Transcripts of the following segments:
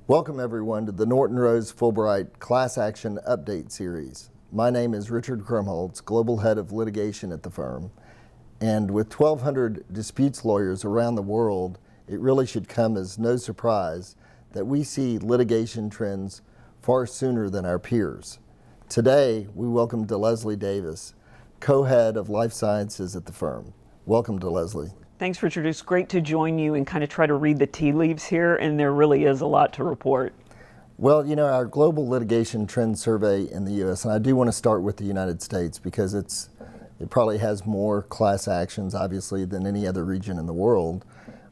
Welcome everyone to the Norton Rose Fulbright Class Action Update Series. My name is Richard Krumholz, Global Head of Litigation at the firm. And with 1,200 disputes lawyers around the world, it really should come as no surprise that we see litigation trends far sooner than our peers. Today, we welcome DeLeslie Davis, co-head of life sciences at the firm. Welcome, DeLeslie. Thanks, Richard. It's great to join you and kind of try to read the tea leaves here, and there really is a lot to report. Well, you know, our global litigation trend survey in the U.S., and I do want to start with the United States because it probably has more class actions, obviously, than any other region in the world.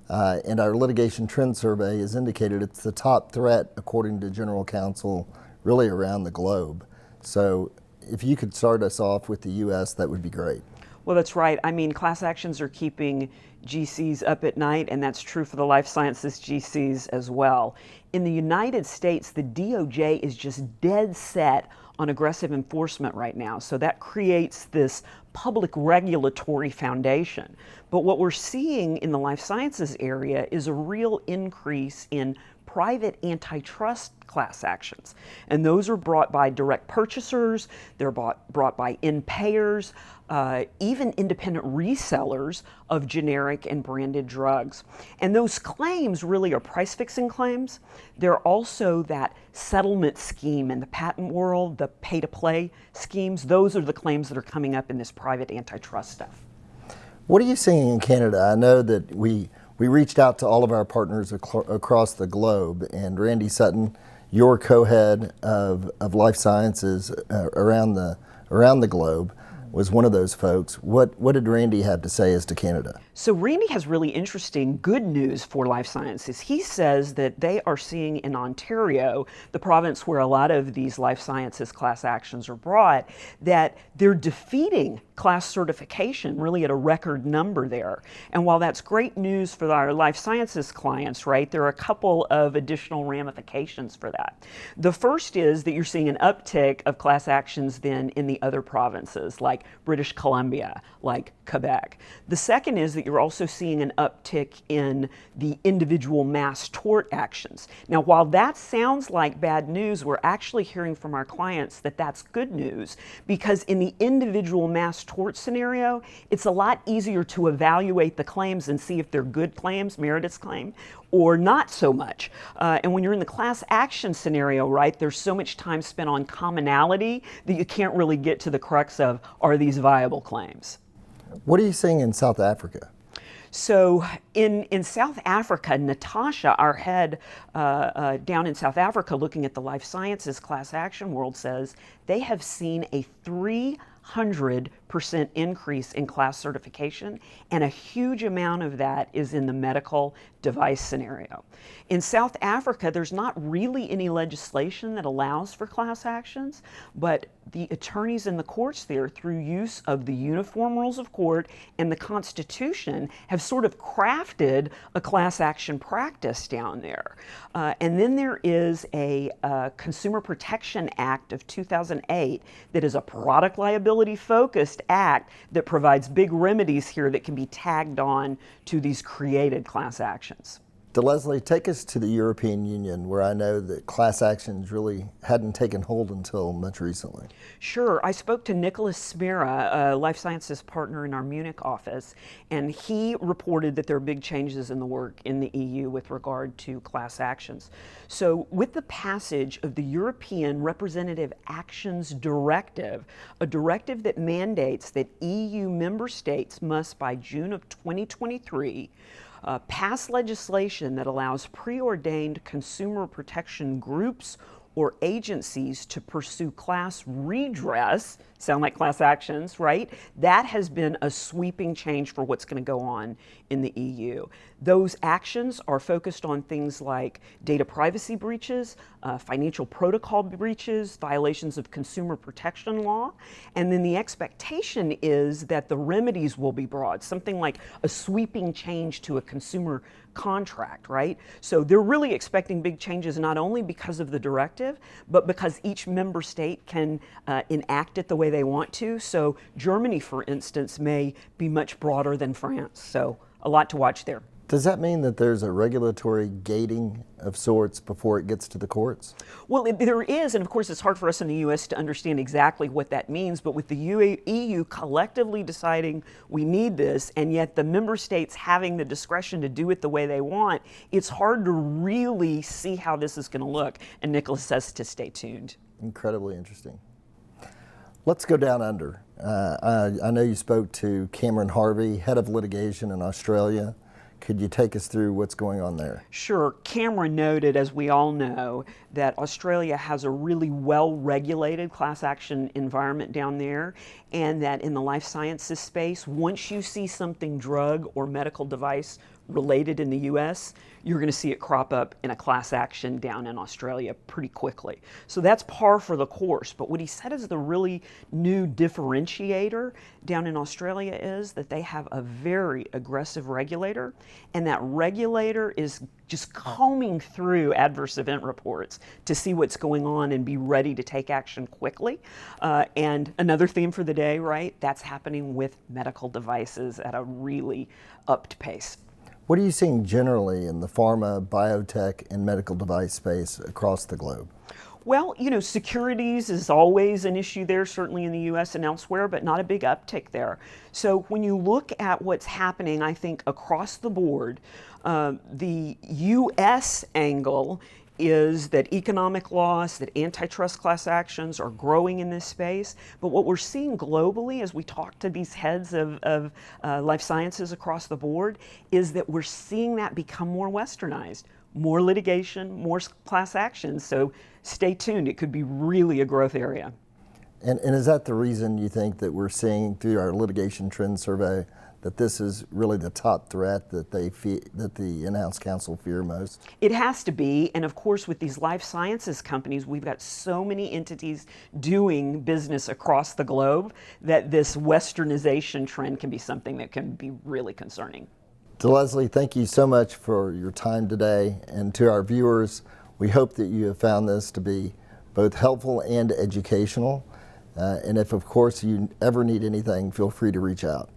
And our litigation trend survey has indicated it's the top threat, according to General Counsel, really around the globe. So if you could start us off with the U.S., that would be great. Well, that's right. I mean, class actions are keeping GCs up at night, and that's true for the life sciences GCs as well. In the United States, the DOJ is just dead set on aggressive enforcement right now. So that creates this public regulatory foundation. But what we're seeing in the life sciences area is a real increase in private antitrust class actions. And those are brought by direct purchasers, they're brought by end payers, even independent resellers of generic and branded drugs. And those claims really are price fixing claims. They're also that settlement scheme in the patent world, the pay to play schemes. Those are the claims that are coming up in this private antitrust stuff. What are you seeing in Canada? I know that we reached out to all of our partners across the globe, and Randy Sutton, your co-head of life sciences around the globe, was one of those folks. What did Randy have to say as to Canada? So Randy has really interesting good news for life sciences. He says that they are seeing in Ontario, the province where a lot of these life sciences class actions are brought, that they're defeating class certification really at a record number there. And while that's great news for our life sciences clients, right, there are a couple of additional ramifications for that. The first is that you're seeing an uptick of class actions then in the other provinces, like British Columbia, like Quebec. The second is that you're also seeing an uptick in the individual mass tort actions. Now, while that sounds like bad news, we're actually hearing from our clients that that's good news, because in the individual mass tort scenario, it's a lot easier to evaluate the claims and see if they're good claims, meritorious claim, or not so much. And when you're in the class action scenario, right, there's so much time spent on commonality that you can't really get to the crux of, are these viable claims? What are you seeing in South Africa? So in South Africa, Natasha, our head down in South Africa looking at the life sciences class action world, says they have seen a 300% increase in class certification, and a huge amount of that is in the medical device scenario. In South Africa, there's not really any legislation that allows for class actions, but the attorneys in the courts there, through use of the Uniform Rules of Court and the Constitution, have sort of crafted a class action practice down there. And then there is a Consumer Protection Act of 2008 that is a product liability focused act that provides big remedies here that can be tagged on to these created class actions. DeLeslie, take us to the European Union, where I know that class actions really hadn't taken hold until much recently. Sure. I spoke to Nicholas Smira, a life sciences partner in our Munich office, and he reported that there are big changes in the work in the EU with regard to class actions. So with the passage of the European Representative Actions Directive, a directive that mandates that EU member states must, by June of 2023, pass legislation that allows preordained consumer protection groups or agencies to pursue class redress, sound like class actions, right? That has been a sweeping change for what's going to go on in the EU. Those actions are focused on things like data privacy breaches, financial protocol breaches, violations of consumer protection law, and then the expectation is that the remedies will be broad, something like a sweeping change to a consumer contract, right? So they're really expecting big changes, not only because of the directive, but because each member state can enact it the way they want to. So Germany, for instance, may be much broader than France. So a lot to watch there. Does that mean that there's a regulatory gating of sorts before it gets to the courts? Well, there is, and of course it's hard for us in the U.S. to understand exactly what that means, but with the EU collectively deciding we need this, and yet the member states having the discretion to do it the way they want, it's hard to really see how this is going to look, and Nicholas says to stay tuned. Incredibly interesting. Let's go down under. I know you spoke to Cameron Harvey, head of litigation in Australia. Could you take us through what's going on there? Sure. Cameron noted, as we all know, that Australia has a really well-regulated class action environment down there, and that in the life sciences space, once you see something drug or medical device related in the U.S., you're going to see it crop up in a class action down in Australia pretty quickly. So that's par for the course. But what he said is the really new differentiator down in Australia is that they have a very aggressive regulator, and that regulator is just combing through adverse event reports to see what's going on and be ready to take action quickly. And another theme for the day, right? That's happening with medical devices at a really upped pace. What are you seeing generally in the pharma, biotech, and medical device space across the globe? Well, securities is always an issue there, certainly in the U.S. and elsewhere, but not a big uptick there. So when you look at what's happening, I think across the board, the U.S. angle is that economic loss, that antitrust class actions are growing in this space. But what we're seeing globally as we talk to these heads of life sciences across the board is that we're seeing that become more westernized. More litigation, more class actions. So stay tuned. It could be really a growth area. And is that the reason you think that we're seeing through our litigation trend survey that this is really the top threat that that the in-house counsel fear most? It has to be, and of course with these life sciences companies, we've got so many entities doing business across the globe that this westernization trend can be something that can be really concerning. So Leslie, thank you so much for your time today, and to our viewers, we hope that you have found this to be both helpful and educational. And if of course you ever need anything, feel free to reach out.